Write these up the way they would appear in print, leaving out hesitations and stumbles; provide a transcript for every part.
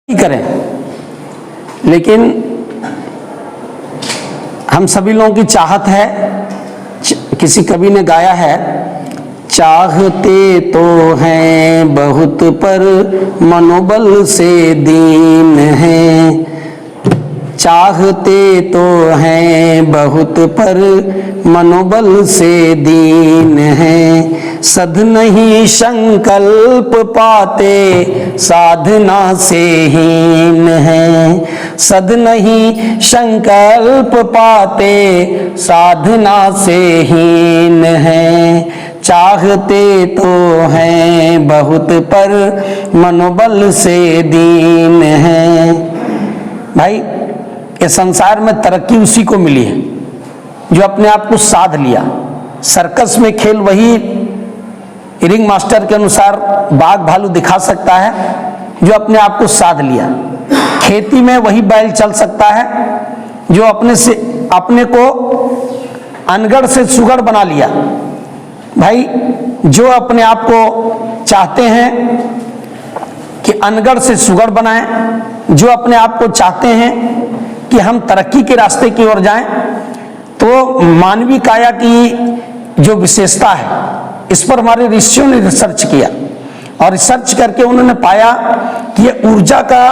करें, लेकिन हम सभी लोगों की चाहत है। किसी कवि ने गाया है, चाहते तो हैं बहुत पर मनोबल से दीन हैं। चाहते तो हैं बहुत पर मनोबल से दीन हैं। सध नहीं संकल्प पाते साधना से हीन हैं। सध नहीं संकल्प पाते साधना से हीन हैं। चाहते तो हैं बहुत पर मनोबल से दीन हैं। भाई, ये संसार में तरक्की उसी को मिली है जो अपने आप को साध लिया। सर्कस में खेल वही रिंग मास्टर के अनुसार बाघ भालू दिखा सकता है जो अपने आप को साध लिया। खेती में वही बैल चल सकता है जो अपने को अनगढ़ से सुगढ़ बना लिया। भाई, जो अपने आप को चाहते हैं कि अनगढ़ से सुगढ़ बनाएं, जो अपने आप को चाहते हैं कि हम तरक्की के रास्ते की ओर जाएं, तो मानवीय काया की जो विशेषता है, इस पर हमारे ऋषियों ने रिसर्च किया और रिसर्च करके उन्होंने पाया कि ये ऊर्जा का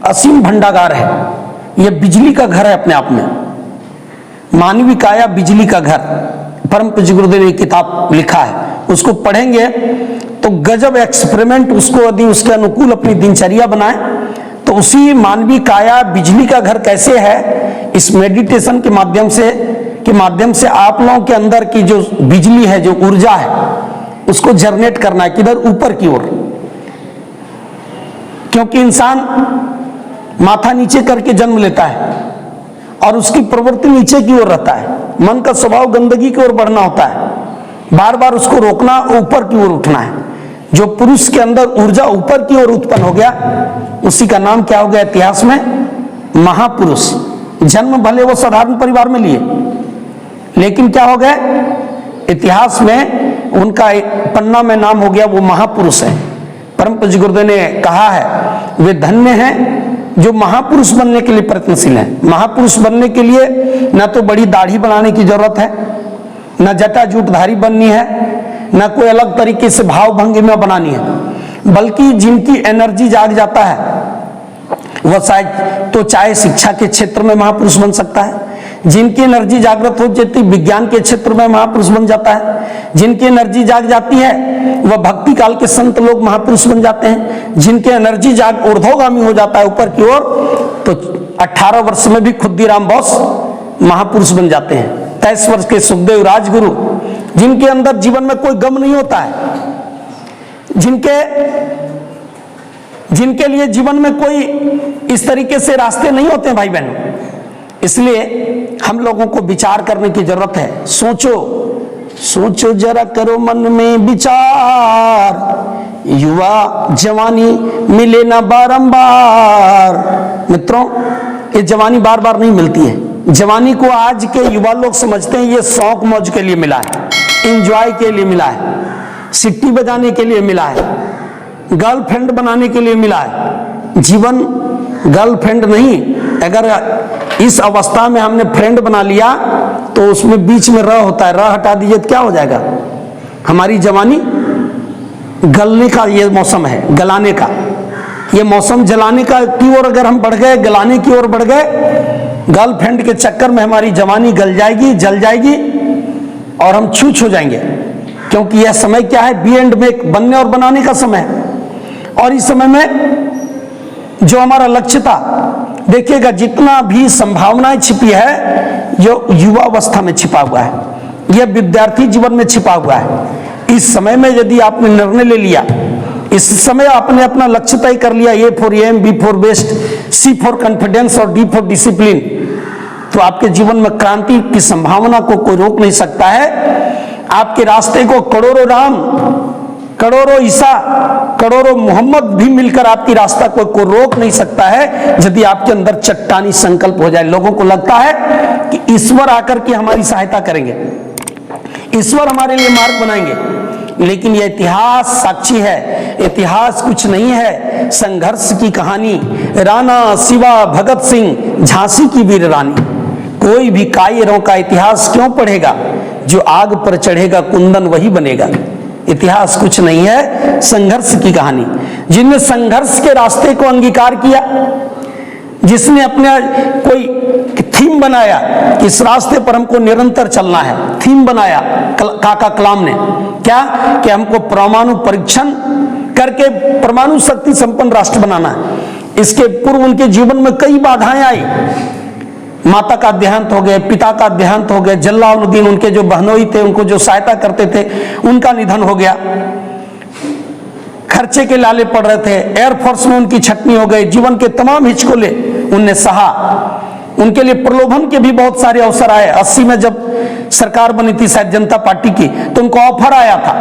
असीम भंडागार है। ये बिजली का घर है अपने आप में। मानवीय काया बिजली का घर, परम पूज्य गुरुदेव ने किताब लिखा है, उसको पढ़ेंगे तो गजब एक्सपेरिमेंट, उसको यदि उसके अनुकूल अपनी दिनचर्या बनाए तो उसी मानवीय काया बिजली का घर कैसे है, इस मेडिटेशन के माध्यम से आप लोगों के अंदर की जो बिजली है, जो ऊर्जा है, उसको जनरेट करना है। किधर? ऊपर की ओर। क्योंकि इंसान माथा नीचे करके जन्म लेता है और उसकी प्रवृत्ति नीचे की ओर रहता है। मन का स्वभाव गंदगी की ओर बढ़ना होता है, बार बार उसको रोकना, ऊपर की ओर उठना है। जो पुरुष के अंदर ऊर्जा ऊपर की ओर उत्पन्न हो गया, उसी का नाम क्या हो गया इतिहास में? महापुरुष। जन्म भले वो साधारण परिवार में लिए, लेकिन क्या हो गए? इतिहास में उनका पन्ना में नाम हो गया, वो महापुरुष है। परम पूज्य गुरुदेव ने कहा है, वे धन्य हैं जो महापुरुष बनने के लिए प्रयत्नशील हैं। महापुरुष बनने के लिए न तो बड़ी दाढ़ी बनाने की जरूरत है, न जटा जूटधारी बननी है, न कोई अलग तरीके से भाव भंगी में बनानी है, बल्कि जिनकी एनर्जी जाग जाता है वह शायद तो चाहे शिक्षा के क्षेत्र में महापुरुष बन सकता है। जिनकी एनर्जी जागृत हो जाती विज्ञान के क्षेत्र में महापुरुष बन जाता है। जिनकी एनर्जी जाग जाती है वह भक्ति काल के संत लोग महापुरुष बन जाते हैं। जिनकी एनर्जी जाग ऊर्ध्वगामी हो जाता है ऊपर की ओर, तो 18 वर्ष में भी खुद्दीराम बोस महापुरुष बन जाते हैं। 23 वर्ष के सुखदेव राजगुरु, जिनके अंदर जीवन में कोई गम नहीं होता है, जिनके लिए जीवन में कोई इस तरीके से रास्ते नहीं होते हैं भाई बहनों। इसलिए हम लोगों को विचार करने की जरूरत है। सोचो जरा, करो मन में विचार, युवा जवानी मिले ना बारंबार। मित्रों, ये जवानी बार बार नहीं मिलती है। जवानी को आज के युवा लोग समझते हैं ये शौक मौज के लिए मिला है, एंजॉय के लिए मिला है, सिट्टी बजाने के लिए मिला है, गर्लफ्रेंड बनाने के लिए मिला है। जीवन गर्लफ्रेंड नहीं। अगर इस अवस्था में हमने फ्रेंड बना लिया तो उसमें बीच में र होता है, र हटा दीजिए तो क्या हो जाएगा? हमारी जवानी गलने का ये मौसम है, गलाने का ये मौसम, जलाने का की ओर अगर हम बढ़ गए, गलाने की ओर बढ़ गए, गर्लफ्रेंड के चक्कर में हमारी जवानी गल जाएगी, जल जाएगी और हम छूछ हो जाएंगे। क्योंकि यह समय क्या है? बी एंड मेक, बनने और बनाने का समय है। और इस समय में जो हमारा लक्ष्य था, देखिएगा जितना भी संभावनाएं छिपी है, जो युवा अवस्था में छिपा हुआ है, यह विद्यार्थी जीवन में छिपा हुआ है। इस समय में यदि आपने निर्णय ले लिया, इस समय आपने अपना लक्ष्य तय कर लिया, A for M, B for best, C for confidence और डी फॉर डिसिप्लिन, तो आपके जीवन में क्रांति की संभावना को कोई रोक नहीं सकता है। आपके रास्ते को करोड़ों राम, करोड़ों ईसा, करोड़ों मोहम्मद भी मिलकर आपकी रास्ता को रोक नहीं सकता है, यदि आपके अंदर चट्टानी संकल्प हो जाए। लोगों को लगता है कि ईश्वर आकर के हमारी सहायता करेंगे, ईश्वर हमारे लिए मार्ग बनाएंगे, लेकिन यह इतिहास साक्षी है, इतिहास कुछ नहीं है, संघर्ष की कहानी। राणा शिवा भगत सिंह झांसी की वीर रानी। कोई भी कायरों का इतिहास क्यों पढ़ेगा? जो आग पर चढ़ेगा कुंदन वही बनेगा। इतिहास कुछ नहीं है, संघर्ष की कहानी। जिनने संघर्ष के रास्ते को अंगीकार किया, जिसने अपने कोई थीम बनाया कि इस रास्ते पर हमको निरंतर चलना है, थीम बनाया काका कलाम ने, क्या कि हमको परमाणु परीक्षण करके परमाणु शक्ति संपन्न राष्ट्र बनाना है। इसके पूर्व उनके जीवन में कई बाधाएं आई। माता का देहांत हो गया, पिता का देहांत हो गया, जलालुद्दीन उनके जो बहनोई थे, उनको जो सहायता करते थे, उनका निधन हो गया। खर्चे के लाले पड़ रहे थे, एयरफोर्स में उनकी छटनी हो गई। जीवन के तमाम हिचकोले उनने सहा। उनके लिए प्रलोभन के भी बहुत सारे अवसर आए। 80 में जब सरकार बनी थी शायद जनता पार्टी की, तो उनको ऑफर आया था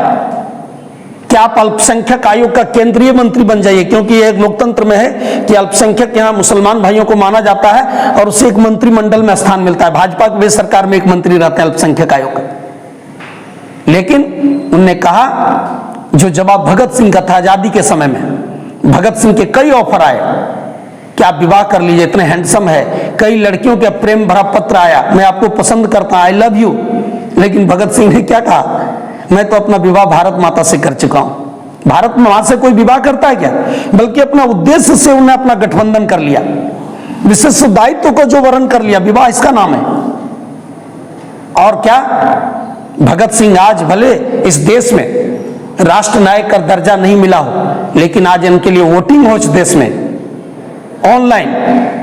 कि आप अल्पसंख्यक आयोग का केंद्रीय मंत्री बन जाइए, क्योंकि एक लोकतंत्र में है कि अल्पसंख्यक यहाँ मुसलमान भाइयों को माना जाता है और उसे एक मंत्रिमंडल में स्थान मिलता है। भाजपा की सरकार में एक मंत्री रहते हैं अल्पसंख्यक आयोग का। लेकिन उनने कहा, जो जवाब भगत सिंह का था आजादी के समय में, भगत सिंह के कई ऑफर आए कि आप विवाह कर लीजिए, इतने हैंडसम है। कई लड़कियों के प्रेम भरा पत्र आया, मैं आपको पसंद करता हूं, आई लव यू। लेकिन भगत सिंह ने क्या कहा? मैं तो अपना विवाह भारत माता से कर चुका हूं। भारत मां से कोई विवाह करता है क्या? बल्कि अपना उद्देश्य से उन्हें अपना गठबंधन कर लिया, विशेष दायित्व को जो वर्ण कर लिया, विवाह इसका नाम है। और क्या भगत सिंह आज भले इस देश में राष्ट्र नायक का दर्जा नहीं मिला हो, लेकिन आज इनके लिए वोटिंग हो इस देश में ऑनलाइन,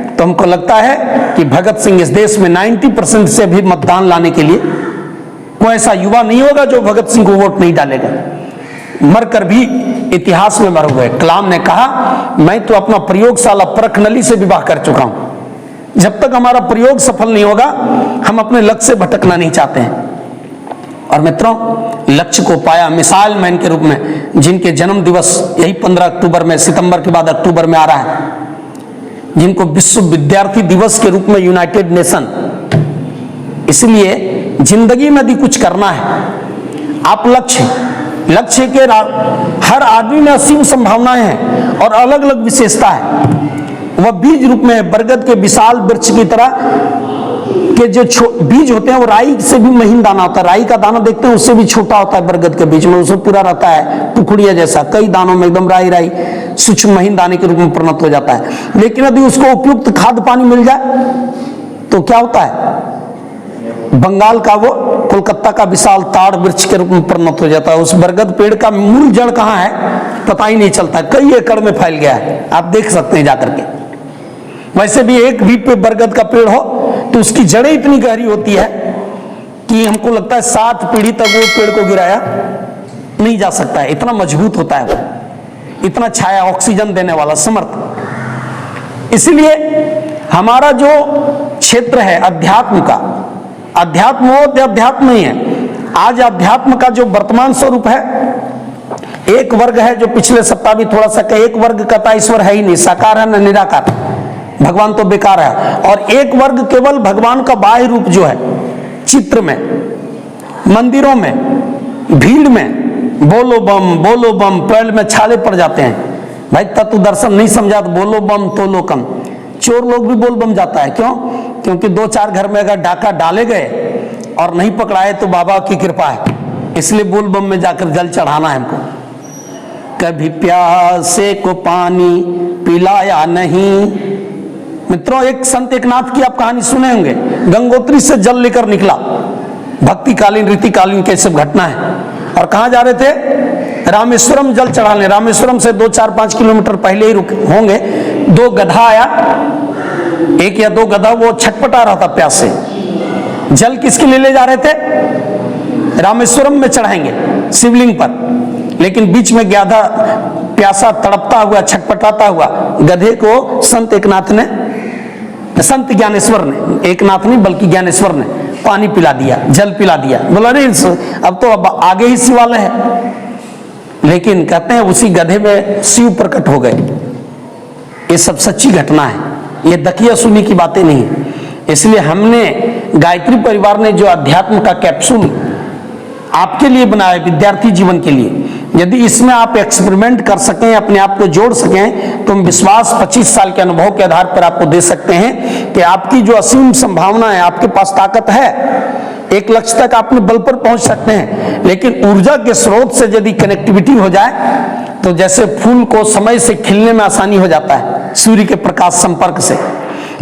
तो हमको लगता है कि भगत सिंह इस देश में 90% से भी मतदान लाने के लिए कोई ऐसा युवा नहीं होगा जो भगत सिंह को वोट नहीं डालेगा। मरकर भी इतिहास में मर गए। कलाम ने कहा, मैं तो अपना प्रयोगशाला परख नली से विवाह कर चुका हूं। जब तक हमारा प्रयोग सफल नहीं होगा, हम अपने लक्ष्य से भटकना नहीं चाहते हैं। और मित्रों, लक्ष्य को पाया मिसाइल मैन के रूप में, जिनके जन्म दिवस यही 15 अक्टूबर में, सितंबर के बाद अक्टूबर में आ रहा है, जिनको विश्व विद्यार्थी दिवस के रूप में यूनाइटेड नेशन। इसलिए जिंदगी में यदि कुछ करना है, आप लक्ष्य के हर आदमी में असीम संभावनाएं हैं और अलग अलग विशेषता है। वह बीज रूप में बरगद के विशाल वृक्ष की तरह के जो बीज होते हैं, वो राई से भी महीन दाना होता है। राई का दाना देखते हैं, उससे भी छोटा होता है। बरगद के बीच में उसमें पूरा रहता है टुकड़िया जैसा, कई दानों में एकदम राई सूक्ष्म महीन दाने के रूप में परिणत हो जाता है। लेकिन यदि उसको उपयुक्त खाद्य पानी मिल जाए तो क्या होता है? बंगाल का वो कोलकाता का विशाल ताड़ वृक्ष के रूप में परिणत हो जाता है। उस बरगद पेड़ का मूल जड़ कहाँ है पता ही नहीं चलता, कई एकड़ में फैल गया है, आप देख सकते हैं जाकर के। वैसे भी एक भी पे बरगद का पेड़ हो तो उसकी जड़ें इतनी गहरी होती है कि हमको लगता है 7 पीढ़ी तक वो पेड़ को गिराया नहीं जा सकता है, इतना मजबूत होता है वो, इतना छाया ऑक्सीजन देने वाला समर्थ। इसलिए हमारा जो क्षेत्र है अध्यात्म का, अध्यात्म हो अध्यात्म नहीं है। आज अध्यात्म का जो वर्तमान स्वरूप है, एक वर्ग है जो पिछले सप्ताह भी थोड़ा सा कहे, एक वर्ग कहता ईश्वर है ही नहीं, साकार है न निराकार, भगवान तो बेकार है। और एक वर्ग केवल भगवान का बाह्य रूप जो है, चित्र में, मंदिरों में, भीड़ में बोलो बम पैर में छाले पड़ जाते हैं। भाई तत्व दर्शन नहीं समझा तो बोलो बम तोलो कम। चोर लोग भी बोल बम जाता है, क्यों? क्योंकि 2-4 घर में अगर डाका डाले गए और नहीं पकड़ाए तो बाबा की कृपा है, इसलिए बोल बम में जाकर जल चढ़ाना है हमको। कभी प्यासे को पानी पिलाया नहीं। मित्रों, एक संत एकनाथ की आप कहानी सुने होंगे, गंगोत्री से जल लेकर निकला, भक्तिकालीन रीतिकालीन कैसे घटना है। और कहां जा रहे थे? रामेश्वरम जल चढ़ाने। रामेश्वरम से 2-4-5 किलोमीटर पहले ही रुके होंगे। 2 गधा आया, 1 या 2 गधा, वो छटपटा रहा था प्यास से। जल किसके लिए ले जा रहे थे? रामेश्वरम में चढ़ाएंगे शिवलिंग पर। लेकिन बीच में गधा प्यासा तड़पता हुआ, छटपटाता हुआ गधे को संत एकनाथ ने, संत ज्ञानेश्वर ने, एकनाथ नहीं बल्कि ज्ञानेश्वर ने पानी पिला दिया, जल पिला दिया। बोला नहीं अब तो अब आगे ही शिवालय है। लेकिन कहते हैं उसी गधे में शिव प्रकट हो गए। ये सब सच्ची घटना है, ये दकिया सुनी की बातें नहीं है। इसलिए हमने गायत्री परिवार ने जो अध्यात्म का कैप्सूल आपके लिए बनाया है, विद्यार्थी जीवन के लिए। यदि इसमें आप एक्सपेरिमेंट कर सकें, अपने आप को जोड़ सकें, तो हम विश्वास 25 साल के अनुभव के आधार पर आपको दे सकते हैं कि आपकी जो असीम संभावना है, आपके पास ताकत है, एक लक्ष्य तक अपने बल पर पहुंच सकते हैं। लेकिन ऊर्जा के स्रोत से यदि कनेक्टिविटी हो जाए तो जैसे फूल को समय से खिलने में आसानी हो जाता है सूर्य के प्रकाश संपर्क से,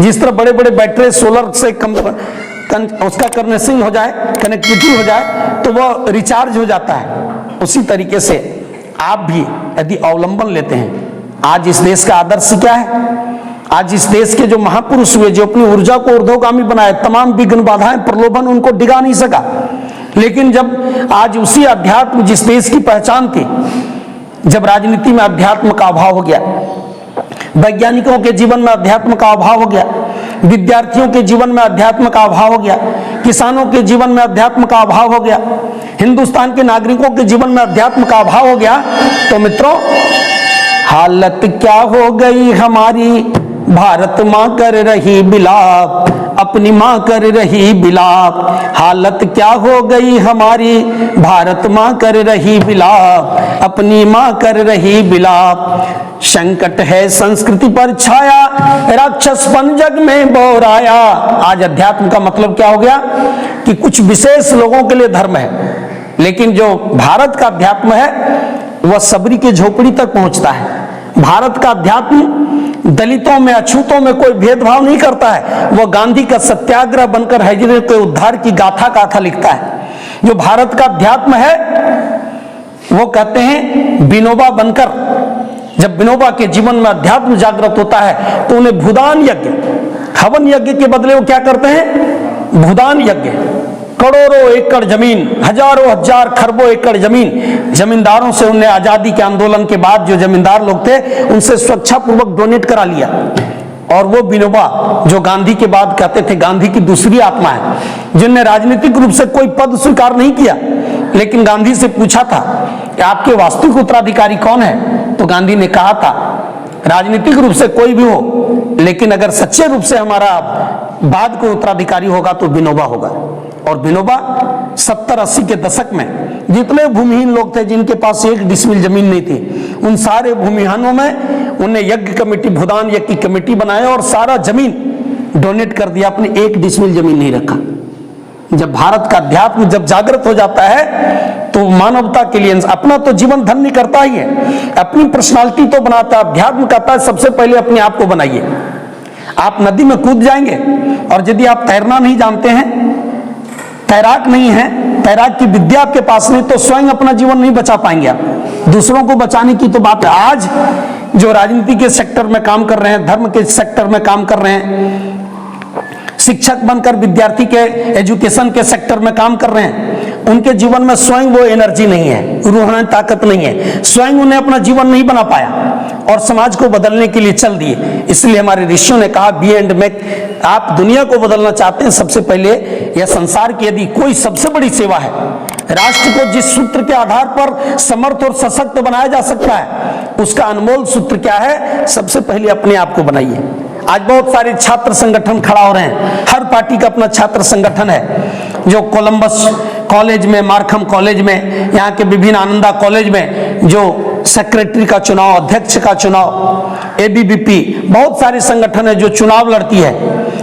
जिस तरह बड़े बड़े बैटरी सोलर से उसका कनेक्शन हो जाए, कनेक्टिविटी हो जाए तो वह रिचार्ज हो जाता है, उसी तरीके से आप भी यदि अवलंबन लेते हैं। आज इस देश का आदर्श क्या है? आज इस देश के जो महापुरुष हुए, जो अपनी ऊर्जा को ऊर्ध्वगामी बनाए, तमाम विघ्न बाधाएं प्रलोभन उनको डिगा नहीं सका। लेकिन जब आज उसी अध्यात्म जिस देश की पहचान थी, जब राजनीति में अध्यात्म का अभाव हो गया, वैज्ञानिकों के जीवन में अध्यात्म का अभाव हो गया, विद्यार्थियों के जीवन में अध्यात्म का अभाव हो गया, किसानों के जीवन में अध्यात्म का अभाव हो गया, हिंदुस्तान के नागरिकों के जीवन में अध्यात्म का अभाव हो गया, तो मित्रों हालत क्या हो गई हमारी, भारत माँ कर रही बिलाप, अपनी माँ कर रही बिलाप। हालत क्या हो गई हमारी, भारत माँ कर रही बिलाप, अपनी माँ कर रही बिलाप। संकट है संस्कृति पर छाया, राक्षसपन जग में बोराया। आज अध्यात्म का मतलब क्या हो गया कि कुछ विशेष लोगों के लिए धर्म है, लेकिन जो भारत का अध्यात्म है वह सबरी के झोपड़ी तक पहुंचता है। भारत का अध्यात्म दलितों में, अछूतों में कोई भेदभाव नहीं करता है। वह गांधी का सत्याग्रह बनकर हजरे के उद्धार की गाथा लिखता है। जो भारत का अध्यात्म है वो कहते हैं विनोबा बनकर, जब विनोबा के जीवन में अध्यात्म जागृत होता है तो उन्हें भूदान यज्ञ, हवन यज्ञ के बदले वो क्या करते हैं, भूदान यज्ञ। करोड़ों एकड़ जमीन, हजारों हजार खरबों एकड़ जमीन जमींदारों से उन्हें आजादी के आंदोलन के बाद जो जमींदार लोग थे उनसे स्वेच्छापूर्वक डोनेट करा लिया। और वो विनोबा जो गांधी के बाद कहते थे गांधी की दूसरी आत्मा है, जिनने राजनीतिक रूप से कोई पद स्वीकार नहीं किया, लेकिन गांधी से पूछा था कि आपके वास्तविक उत्तराधिकारी कौन है, तो गांधी ने कहा था राजनीतिक रूप से कोई भी हो, लेकिन अगर सच्चे रूप से हमारा बाद को उत्तराधिकारी होगा तो विनोबा होगा। और विनोबा 70-80 के दशक में जितने भूमिहीन लोग थे जिनके पास 1 डिसमिल जमीन नहीं थी, उन सारे भूमिहीनों में उन्हें यज्ञ कमेटी, भूदान यज्ञ की कमेटी बनाया और सारा जमीन डोनेट कर दिया, अपने 1 डिसमिल जमीन नहीं रखा। जब भारत का अध्यात्म जब जागृत हो जाता है तो मानवता के लिए अपना तो जीवन धन्य करता ही है, अपनी पर्सनालिटी तो बनाता है। अध्यात्म कहता है सबसे पहले अपने आप को बनाइए। आप नदी में कूद जाएंगे और यदि आप तैरना नहीं जानते हैं, तैराक नहीं है, तैराक की विद्या आपके पास नहीं, तो स्वयं अपना जीवन नहीं बचा पाएंगे आप। दूसरों को बचाने की तो बात है। आज जो राजनीति के सेक्टर में काम कर रहे हैं, धर्म के सेक्टर में काम कर रहे हैं, शिक्षक बनकर विद्यार्थी के एजुकेशन के सेक्टर में काम कर रहे हैं, उनके जीवन में स्वयं वो एनर्जी नहीं है, रूहानी ताकत नहीं है, स्वयं उन्हें अपना जीवन नहीं बना पाया और समाज को बदलने के लिए चल दिए। इसलिए हमारे ऋषियों ने कहा बी एंड मेक। आप दुनिया को बदलना चाहते हैं, सबसे पहले यह संसार की यदि कोई सबसे बड़ी सेवा है, राष्ट्र को जिस सूत्र के आधार पर समर्थ और सशक्त बनाया जा सकता है, उसका अनमोल सूत्र क्या है, सबसे पहले अपने आप को बनाइए। आज बहुत सारे छात्र संगठन खड़ा हो रहे हैं, हर पार्टी का अपना छात्र संगठन है। जो कोलंबस कॉलेज में, मार्खम कॉलेज में, यहाँ के विभिन्न आनंदा कॉलेज में जो सेक्रेटरी का चुनाव, अध्यक्ष का चुनाव, एबीवीपी, बहुत सारे संगठन है जो चुनाव लड़ती है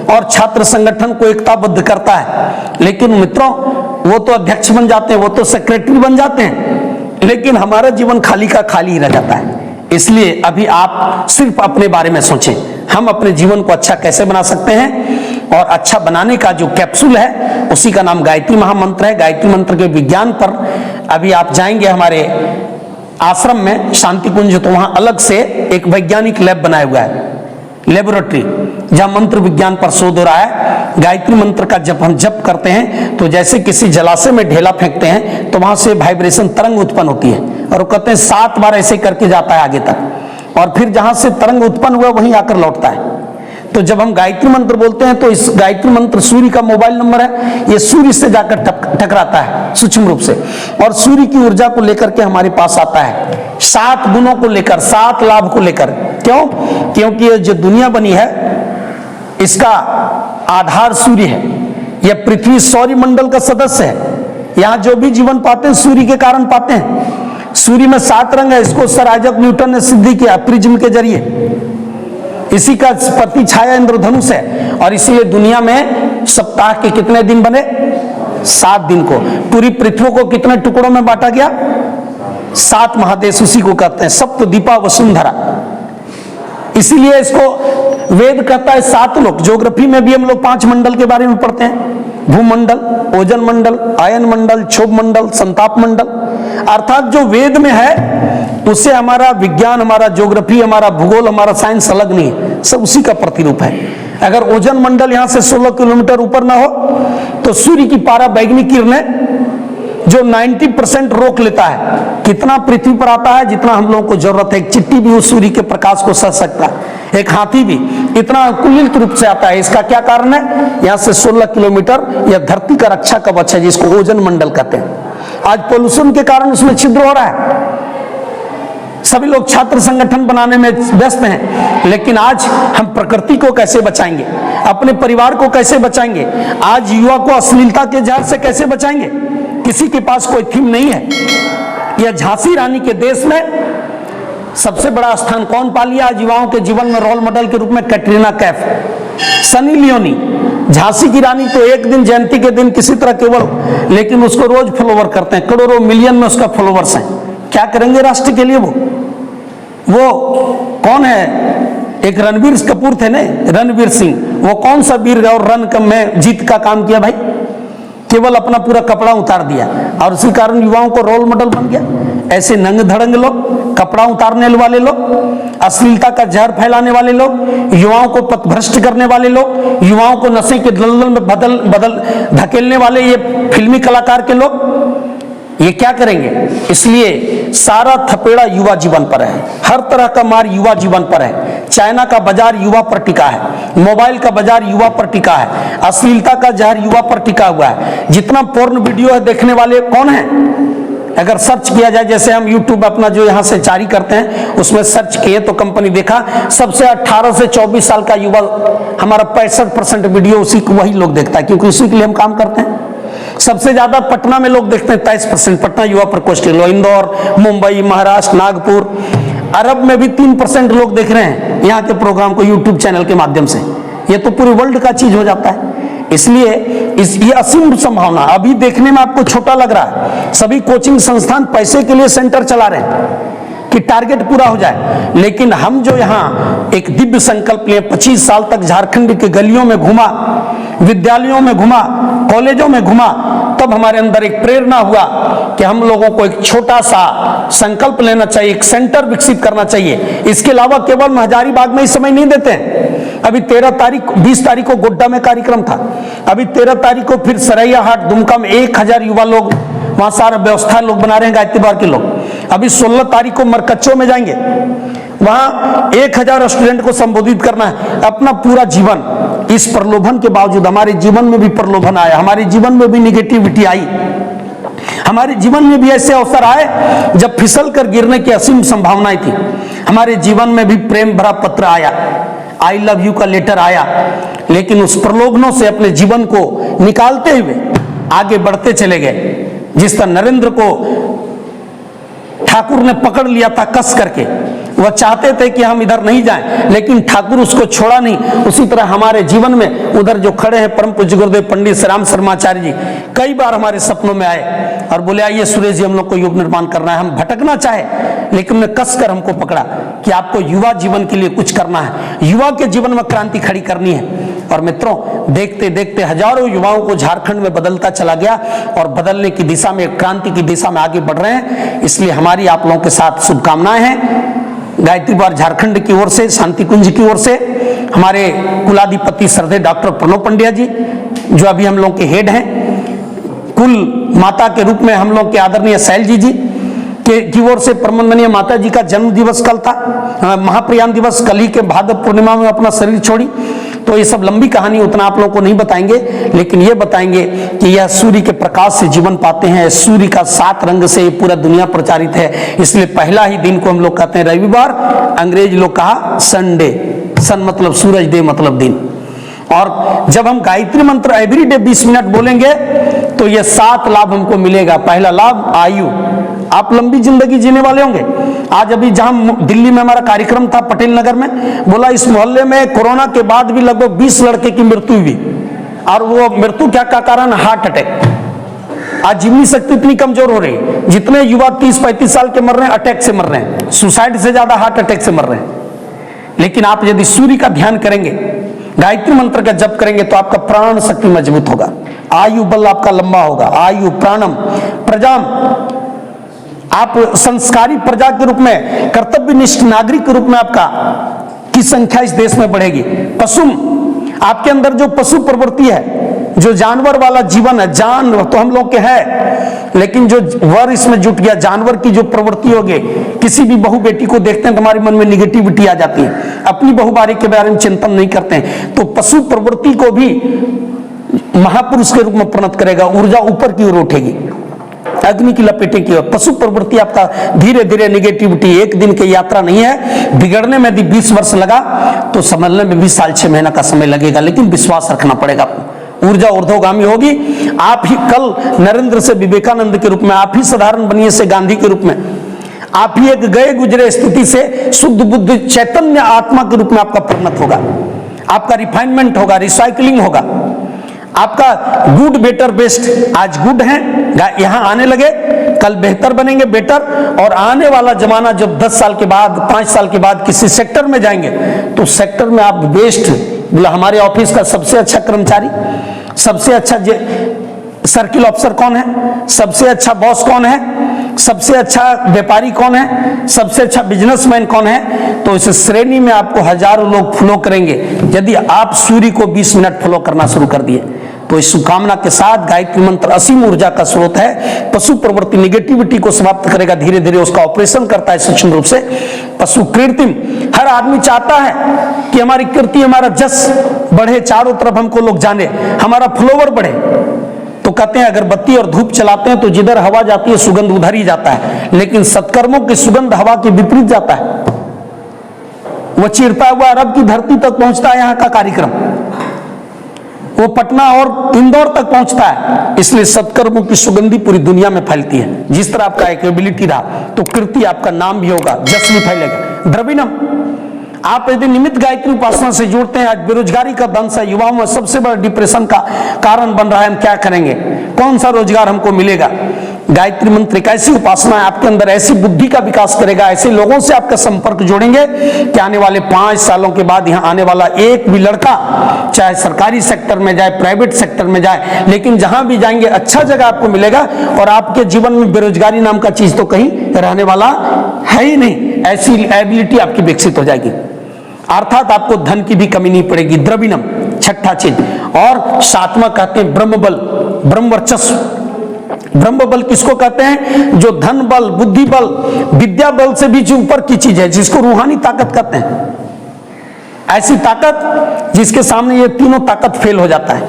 और छात्र संगठन को एकताबद्ध करता है। लेकिन मित्रों वो तो अध्यक्ष बन जाते हैं, वो तो सेक्रेटरी बन जाते हैं, लेकिन हमारा जीवन खाली का खाली रह जाता है। इसलिए अभी आप सिर्फ अपने बारे में सोचें, हम अपने जीवन को अच्छा कैसे बना सकते हैं। और अच्छा बनाने का जो कैप्सूल है उसी का नाम गायत्री महामंत्र है। गायत्री मंत्र के विज्ञान पर अभी आप जाएंगे हमारे आश्रम में शांति कुंज, तो वहां अलग से एक वैज्ञानिक लैब बनाया हुआ है, लेबोरेटरी, जहां मंत्र विज्ञान पर शोध हो रहा है। गायत्री मंत्र का जब हम जप करते हैं तो जैसे किसी जलाशय में ढेला फेंकते हैं तो वहां से वाइब्रेशन तरंग उत्पन्न होती है, और वो कहते हैं 7 बार ऐसे करके जाता है आगे तक, और फिर जहां से तरंग उत्पन्न हुआ वहीं आकर लौटता है। तो जब हम गायत्री मंत्र बोलते हैं तो इस गायत्री मंत्र सूर्य का मोबाइल नंबर है, ये सूर्य से जाकर टकराता है सूक्ष्म रूप से, और सूर्य की ऊर्जा को लेकर के हमारे पास आता है 7 गुणों को लेकर, 7 लाभ को लेकर। क्यों? क्योंकि ये जो दुनिया बनी है इसका आधार सूर्य है। यह पृथ्वी सौर मंडल का सदस्य है, यहां जो भी जीवन पाते हैं सूर्य के कारण पाते हैं। सूर्य में 7 रंग है, इसको सर आइजैक न्यूटन ने सिद्ध किया प्रिज्म के जरिए। इसी का प्रति छाया इंद्रधनुष है और इसीलिए दुनिया में सप्ताह के कितने दिन बने? 7 दिन को। पूरी पृथ्वी को कितने टुकड़ों में बांटा गया? 7 महादेश, उसी को कहते हैं सप्तद्वीपा वसुंधरा। इसीलिए इसको वेद कहता है 7 लोक। ज्योग्राफी में भी हम लोग 5 मंडल के बारे में पढ़ते हैं, भूमंडल, ओजन मंडल, आयन मंडल, क्षोभ मंडल, संताप मंडल। अर्थात जो वेद में है उससे हमारा विज्ञान, हमारा ज्योग्राफी, हमारा भूगोल, हमारा साइंस अलग नहीं है, सब उसी का प्रतिरूप है। अगर ओजन मंडल यहां से 16 किलोमीटर ऊपर ना हो तो सूर्य की पारावैंगनिक किरणें जो 90% रोक लेता है, कितना पृथ्वी पर आता है जितना हम लोगों को जरूरत है। एक चिट्टी भी उस सूर्य के प्रकाश को सह सकता है, एक हाथी भी इतना कुलित रूप से आता है। इसका क्या कारण है? यहां से 16 किलोमीटर यह धरती का रक्षा कवच है जिसको ओजन मंडल कहते हैं। आज पोल्यूशन के कारण उसमें छिद्र हो रहा है। सभी लोग छात्र संगठन बनाने में व्यस्त हैं, लेकिन आज हम प्रकृति को कैसे बचाएंगे, अपने परिवार को कैसे बचाएंगे, आज युवा को अश्लीलता के जहर से कैसे बचाएंगे? किसी के पास कोई थीम नहीं है। यह झांसी रानी के देश में सबसे बड़ा स्थान कौन पा लिया आज युवाओं के जीवन में रोल मॉडल के रूप में? कैटरीना कैफ, सनी लियोनी। झांसी की रानी तो एक दिन जयंती के दिन किसी तरह केवल, लेकिन उसको रोज फॉलोवर करते हैं, करोड़ों मिलियन में उसका फॉलोवर्स हैं। क्या करेंगे राष्ट्र के लिए? वो कौन है? एक रणवीर कपूर थे ना, रणवीर सिंह, वो कौन सा वीर और रन में जीत का काम किया भाई? केवल अपना पूरा कपड़ा उतार दिया और उसी कारण युवाओं को रोल मॉडल बन गया। ऐसे नंग धड़ंग लोग, कपड़ा उतारने वाले लोग, अश्लीलता का जहर फैलाने वाले लोग, युवाओं को पथभ्रष्ट करने वाले लोग, युवाओं को नशे के दलदल में बदल धकेलने वाले ये फिल्मी कलाकार के लोग, ये क्या करेंगे? इसलिए सारा थपेड़ा युवा जीवन पर है, हर तरह का मार युवा जीवन पर है। चाइना का बाजार युवा पर टिका है, मोबाइल का बाजार युवा पर टिका है, अश्लीलता का जहर युवा पर टिका हुआ है। जितना पोर्न वीडियो है देखने वाले कौन है? अगर सर्च किया जाए, जैसे हम यूट्यूब अपना जो यहाँ से जारी करते हैं उसमें सर्च किए तो कंपनी देखा सबसे 18 से 24 साल का युवा, हमारा 65% वीडियो उसी को वही लोग देखता है, क्योंकि उसी के लिए हम काम करते हैं। सबसे ज्यादा पटना में लोग देखते हैं, 23%। पटना युवा प्रकोष्ठ, इंदौर, मुंबई, महाराष्ट्र, नागपुर। अरब में भी 3% लोग देख रहे हैं यहाँ के प्रोग्राम को यूट्यूब चैनल के माध्यम से। ये तो पूरे वर्ल्ड का चीज हो जाता है। इसलिए ये असीम संभावना, अभी देखने में आपको छोटा लग रहा है, सभी कोचिंग संस्थान पैसे के लिए सेंटर चला रहे हैं कि टारगेट पूरा हो जाए, लेकिन हम जो यहाँ एक दिव्य संकल्प लिए, 25 साल तक झारखंड के गलियों में घुमा, विद्यालयों में घुमा, कॉलेजों में घुमा, तब हमारे अंदर एक प्रेरणा हुआ कि हम लोगों को एक छोटा सा संकल्प लेना चाहिए, एक सेंटर विकसित करना चाहिए। इसके अलावा केवल हम हजारीबाग में ही समय नहीं देते हैं। अभी 20 तारीख को गोड्डा में कार्यक्रम था, अभी 13 तारीख को फिर सरैयाहाट, दुमका में 1000 युवा लोग वहां सारा व्यवस्था लोग बना रहे हैं, गायत्री बार के लोग। अभी 16 तारीख को मरकच्चो में जाएंगे, वहां 1000 स्टूडेंट को संबोधित करना है। अपना पूरा जीवन इस प्रलोभन के बावजूद, हमारे जीवन में भी प्रलोभन आया, हमारे जीवन में भी निगेटिविटी आई, हमारे जीवन में भी ऐसे अवसर आए जब फिसल कर गिरने की असीम संभावनाएं थी। हमारे जीवन में भी प्रेम भरा पत्र आया, आई लव यू का लेटर आया, लेकिन उस प्रलोभनों से अपने जीवन को निकालते हुए आगे बढ़ते चले गए। जिस तरह नरेंद्र को ठाकुर ने पकड़ लिया था कस करके, वह चाहते थे कि हम इधर नहीं जाएं, लेकिन ठाकुर उसको छोड़ा नहीं। उसी तरह हमारे जीवन में उधर जो खड़े हैं परम पूज्य गुरुदेव पंडित श्री राम शर्माचार्य जी, कई बार हमारे सपनों में आए और बोले आइए सुरेश जी हम लोग को युग निर्माण करना है। हम भटकना चाहे, लेकिन उन्होंने कस कर हमको पकड़ा कि आपको युवा जीवन के लिए कुछ करना है, युवा के जीवन में क्रांति खड़ी करनी है। और मित्रों, देखते देखते हजारों युवाओं को झारखंड में बदलता चला गया और बदलने की दिशा में, क्रांति की दिशा में आगे बढ़ रहे हैं। इसलिए हमारी आप लोगों के साथ शुभकामनाएं हैं। गायत्री बार झारखंड की ओर से, शांति कुंज की ओर से, हमारे कुलाधिपति श्रद्धेय डॉक्टर प्रणव पंड्या जी जो अभी हम लोग के हेड हैं, कुल माता के रूप में हम लोग के आदरणीय शैल जी की ओर से परमंदनीय माता जी का जन्म दिवस कल था, महाप्रयाण दिवस कल ही के भाद्र पूर्णिमा में अपना शरीर छोड़ी। तो ये सब लंबी कहानी उतना आप लोगों को नहीं बताएंगे, लेकिन ये बताएंगे कि यह सूर्य के प्रकाश से जीवन पाते हैं। सूर्य का 7 रंग से पूरा दुनिया प्रचारित है। इसलिए पहला ही दिन को हम लोग कहते हैं रविवार, अंग्रेज लोग कहा संडे, सन मतलब सूरज, डे मतलब दिन। और जब हम गायत्री मंत्र एवरी डे 20 मिनट बोलेंगे तो तो ये 7 लाभ हमको मिलेगा। पहला लाभ आयु, आप लंबी जिंदगी जीने वाले होंगे। आज अभी जहां दिल्ली में हमारा कार्यक्रम था पटेल नगर में, बोला इस मोहल्ले में कोरोना के बाद भी लगभग 20 लड़के की मृत्यु हुई, और वो मृत्यु क्या का कारण? Heart attack. आज जीवनी शक्ति इतनी कमजोर हो रही है, जितने युवा 30-35 साल के मर रहे हैं अटैक से मर रहे हैं, सुसाइड से ज्यादा हार्ट अटैक से मर रहे हैं। लेकिन आप यदि सूर्य का ध्यान करेंगे, गायत्री मंत्र का जप करेंगे, तो आपका प्राण शक्ति मजबूत होगा, आयु बल आपका लंबा होगा। आयु प्राणम प्रजाम, आप संस्कारी प्रजा के रूप में, कर्तव्यनिष्ठ नागरिक के रूप में आपका की संख्या इस देश में बढ़ेगी। पशुम, आपके अंदर जो पशु प्रवृत्ति है, जो जानवर वाला जीवन है, जान तो हम लोग के है, लेकिन जो वर इसमें जुट गया, जानवर की जो प्रवृत्ति होगी, किसी भी बहू बेटी को देखते हैं तो हमारे मन में निगेटिविटी आ जाती है, अपनी बहुबारी के बारे में चिंतन नहीं करते हैं। तो पशु प्रवृत्ति को भी महापुरुष के रूप में परिणत करेगा, ऊर्जा ऊपर की ओर उठेगी, अग्नि की लपेटे की ओर। पशु प्रवृत्ति आपका धीरे धीरे निगेटिविटी, एक दिन की यात्रा नहीं है। बिगड़ने में यदि 20 वर्ष लगा तो संभलने में 20 साल 6 महीना का समय लगेगा, लेकिन विश्वास रखना पड़ेगा। ऊर्जा ऊर्ध्वगामी होगी। आप ही कल नरेंद्र से विवेकानंद के रूप में, आप ही साधारण बनिए से गांधी के रूप में, आप ही एक गए गुजरे स्थिति से शुद्ध बुद्ध चैतन्य आत्मा के रूप में आपका परिणत होगा। आपका रिफाइनमेंट होगा, रिसाइकलिंग होगा, आपका गुड बेटर बेस्ट। आज गुड है, यहां आने लगे, कल बेहतर बनेंगे, बेटर। और आने वाला जमाना जब 10 साल के बाद, 5 साल के बाद किसी सेक्टर में जाएंगे, तो सेक्टर में आप बेस्ट, बोला हमारे ऑफिस का सबसे अच्छा कर्मचारी, सबसे अच्छा सर्किल ऑफिसर कौन है, सबसे अच्छा बॉस कौन है, सबसे अच्छा व्यापारी कौन है, सबसे अच्छा बिजनेसमैन कौन है, तो इस श्रेणी में आपको हजारों लोग फॉलो करेंगे यदि आप सूर्य को 20 मिनट फॉलो करना शुरू कर दिए। तो इस शुभकामना के साथ गायत्री मंत्र असीम ऊर्जा का स्रोत है, पशु प्रवृत्ति निगेटिविटी को समाप्त करेगा, धीरे धीरे उसका ऑपरेशन करता है सूक्ष्म रूप से। पशु कृत्रिम, हर आदमी चाहता है कि हमारी कीर्ति, हमारा जस बढ़े, चारों तरफ हमको लोग जाने, हमारा फ्लोवर बढ़े। तो कहते हैं अगरबत्ती और धूप चलाते हैं तो जिधर हवा जाती है सुगंध उधर ही जाता है, लेकिन सत्कर्मों की सुगंध हवा के विपरीत जाता है, वो चिरता हुआ अरब की धरती तक पहुंचता है। यहाँ का कार्यक्रम वो पटना और इंदौर तक पहुंचता है। इसलिए सत्कर्मों की सुगंधी पूरी दुनिया में फैलती है। जिस तरह आपका एक एबिलिटी रहा तो कीर्ति, आपका नाम भी होगा, जस भी फैलेगा। द्रविणम, आप यदि निमित्त गायत्री उपासना से जुड़ते हैं, आज बेरोजगारी का दंश है, युवाओं में सबसे बड़ा डिप्रेशन का कारण बन रहा है, हम क्या करेंगे, कौन सा रोजगार हमको मिलेगा। गायत्री मंत्र एक ऐसी उपासना है, आपके अंदर ऐसी बुद्धि का विकास करेगा, ऐसे लोगों से आपका संपर्क जोड़ेंगे कि आने वाले 5 सालों के बाद यहाँ आने वाला एक भी लड़का, चाहे सरकारी सेक्टर में जाए, प्राइवेट सेक्टर में जाए, लेकिन जहां भी जाएंगे अच्छा जगह आपको मिलेगा, और आपके जीवन में बेरोजगारी नाम का चीज तो कहीं रहने वाला है ही नहीं। ऐसी एबिलिटी आपकी विकसित हो जाएगी, अर्थात आपको धन की भी कमी नहीं पड़ेगी। द्रविणम, छठा चीज। और 7वां कहते हैं ब्रह्म बल, ब्रह्म वर्चस्व। ब्रह्म बल किसको कहते हैं? जो धन बल, बुद्धि बल, विद्या बल से भी जो ऊपर की चीज है, जिसको रूहानी ताकत कहते हैं। ऐसी ताकत जिसके सामने ये तीनों ताकत फेल हो जाता है।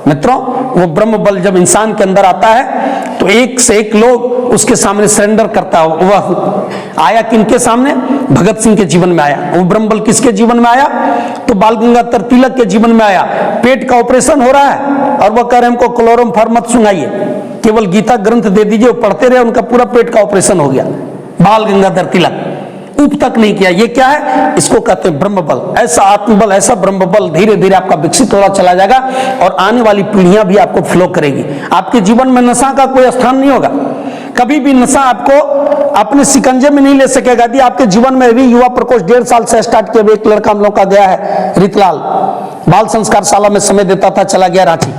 मित्रों, वो ब्रह्म बल जब इंसान के अंदर आता है तो एक से एक लोग उसके सामने सरेंडर करता है। वह आया किनके सामने? भगत सिंह के जीवन में आया। वो ब्रह्म बल किसके जीवन में आया? तो बाल गंगाधर तिलक के जीवन में आया। पेट का ऑपरेशन हो रहा है और वह कह रहे हमको क्लोरोफॉर्म मत सुनाइए, केवल गीता ग्रंथ दे दीजिए। वो पढ़ते रहे, उनका पूरा पेट का ऑपरेशन हो गया। बाल गंगाधर तिलक उप तक नहीं किया। ये क्या है? इसको कहते हैं ब्रह्म बल। ऐसा आत्मबल, ऐसा ब्रह्म बल धीरे धीरे आपका विकसित होता चला जाएगा और आने वाली पीढ़ियां भी आपको फ्लो करेगी। आपके जीवन में नशा का कोई स्थान नहीं होगा। कभी भी नशा आपको अपने शिकंजे में नहीं ले सकेगा। यदि आपके जीवन में भी युवा प्रकोष्ठ 1.5 साल से स्टार्ट किया, एक लड़का हम लोग का गया है, रितलाल, बाल संस्कार शाला में समय देता था, चला गया रांची।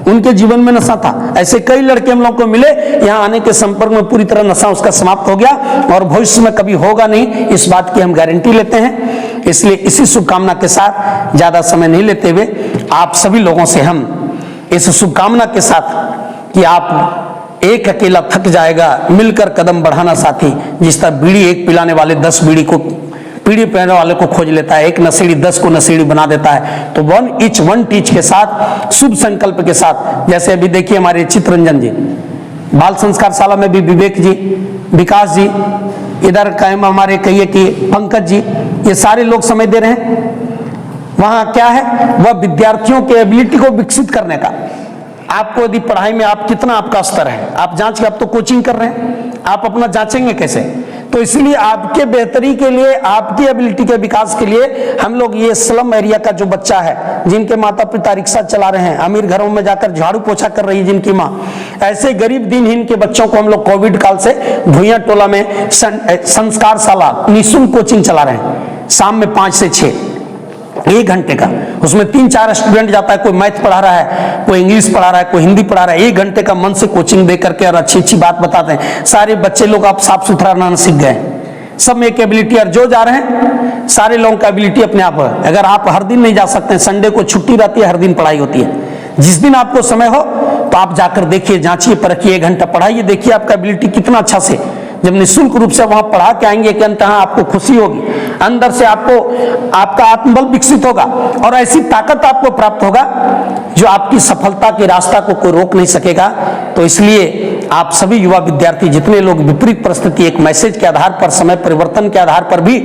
उनके जीवन में नशा था। ऐसे कई लड़के हम लोग को मिले, यहाँ आने के संपर्क में पूरी तरह नशा उसका समाप्त हो गया और भविष्य में कभी होगा नहीं, इस बात की हम गारंटी लेते हैं। इसलिए इसी शुभकामना के साथ ज्यादा समय नहीं लेते हुए आप सभी लोगों से हम इस शुभकामना के साथ कि आप एक अकेला थक जाएगा, मिलकर कदम बढ़ाना साथी। जिस तरह बीड़ी एक पिलाने वाले 10 बीड़ी पीने वाले को खोज लेता है, एक नशेड़ी 10 को नशेड़ी बना देता है। तो वन ईच वन टीच के साथ, शुभ संकल्प के साथ, जैसे अभी देखिए हमारे चित्ररंजन जी, बाल संस्कार शाला में भी विवेक जी, विकास जी, इधर कायम हमारे कहिए कि पंकज जी, ये सारे लोग समय दे रहे हैं। वहां क्या है? वह विद्यार्थियों के एबिलिटी को विकसित करने का, आपको यदि पढ़ाई में आप कितना आपका स्तर है, आप जांच के, आप तो कोचिंग कर रहे हैं, आप अपना जांचेंगे कैसे? तो इसलिए आपके बेहतरी के लिए, आपकी एबिलिटी के विकास के लिए हम लोग ये स्लम एरिया का जो बच्चा है, जिनके माता पिता रिक्शा चला रहे हैं, अमीर घरों में जाकर झाड़ू पोछा कर रही है जिनकी माँ, ऐसे गरीब दिनहीन के बच्चों को हम लोग कोविड काल से भुइयां टोला में संस्कार शाला निःशुल्क कोचिंग चला रहे हैं, शाम में 5 से 6 1 घंटे का। उसमें 3-4 स्टूडेंट जाता है, कोई मैथ पढ़ा रहा है, कोई इंग्लिश पढ़ा रहा है, कोई हिंदी पढ़ा रहा है, 1 घंटे का मन से कोचिंग दे करके और अच्छी अच्छी बात बताते हैं। सारे बच्चे लोग आप साफ सुथरा रहना सीख गए, सब में एक एबिलिटी, और जो जा रहे हैं सारे लोगों का एबिलिटी अपने आप है। अगर आप हर दिन नहीं जा सकते, संडे को छुट्टी रहती है, हर दिन पढ़ाई होती है, जिस दिन आपको समय हो तो आप जाकर देखिए, जांचिए, परखिए, 1 घंटा पढ़ाइए, देखिए आपका एबिलिटी कितना अच्छा से। जब निःशुल्क रूप से वहां पढ़ा के आएंगे कि अंततः आपको खुशी होगी, अंदर से आपको आपका आत्मबल विकसित होगा और ऐसी ताकत आपको प्राप्त होगा जो आपकी सफलता के रास्ता को कोई रोक नहीं सकेगा। तो इसलिए आप सभी युवा विद्यार्थी, जितने लोग विपरीत परिस्थिति, एक मैसेज के आधार पर, समय परिवर्तन के आधार पर भी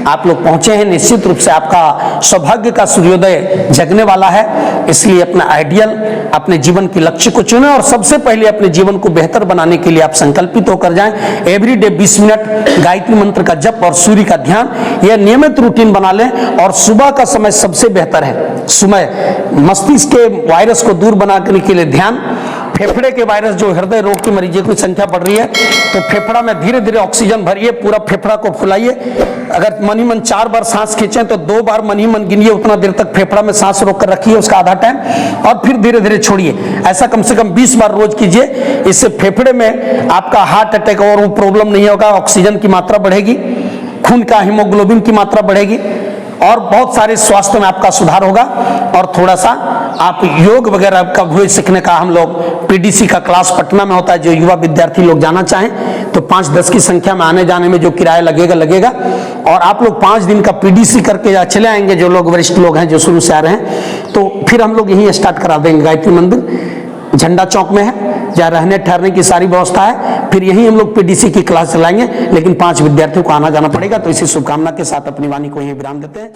आप लोग पहुंचे हैं, निश्चित रूप से आपका सौभाग्य का सूर्योदय जगने वाला है। इसलिए अपना आइडियल, अपने जीवन के लक्ष्य को चुनें और सबसे पहले अपने जीवन को बेहतर बनाने के लिए आप संकल्पित होकर जाएं। एवरीडे 20 मिनट गायत्री मंत्र का जप और सूर्य का ध्यान, यह नियमित रूटीन बना लें। और सुबह का समय सबसे बेहतर है, सुबह मस्तिष्क के वायरस को दूर बनाने के लिए ध्यान, फेफड़े के वायरस, जो हृदय रोग की मरीजों की संख्या बढ़ रही है, तो फेफड़ा में धीरे धीरे ऑक्सीजन भरिए, पूरा फेफड़ा को फुलाइए। अगर मन ही मन 4 बार सांस खींचें तो 2 बार मन ही मन गिनिए, उतना देर तक फेफड़ा में सांस रोक कर रखिए, उसका आधा टाइम, और फिर धीरे धीरे छोड़िए। ऐसा कम से कम 20 बार रोज कीजिए। इससे फेफड़े में आपका हार्ट अटैक और वो प्रॉब्लम नहीं होगा, ऑक्सीजन की मात्रा बढ़ेगी, खून का हीमोग्लोबिन की मात्रा बढ़ेगी और बहुत सारे स्वास्थ्य में आपका सुधार होगा। और थोड़ा सा आप योग वगैरह का भी सीखने का, हम लोग पीडीसी का क्लास पटना में होता है, जो युवा विद्यार्थी लोग जाना चाहें तो 5-10 की संख्या में आने जाने में जो किराया लगेगा और आप लोग 5 दिन का पीडीसी करके चले आएंगे, जो लोग वरिष्ठ लोग हैं जो शुरू से आ रहे हैं, तो फिर हम लोग यहीं स्टार्ट करा देंगे। गायत्री मंदिर झंडा चौक में है, जहाँ रहने ठहरने की सारी व्यवस्था है, फिर यहीं हम लोग पीडीसी की क्लास चलाएंगे, लेकिन 5 विद्यार्थियों को आना जाना पड़ेगा। तो इसी शुभकामना के साथ अपनी वाणी को यहीं विराम देते हैं।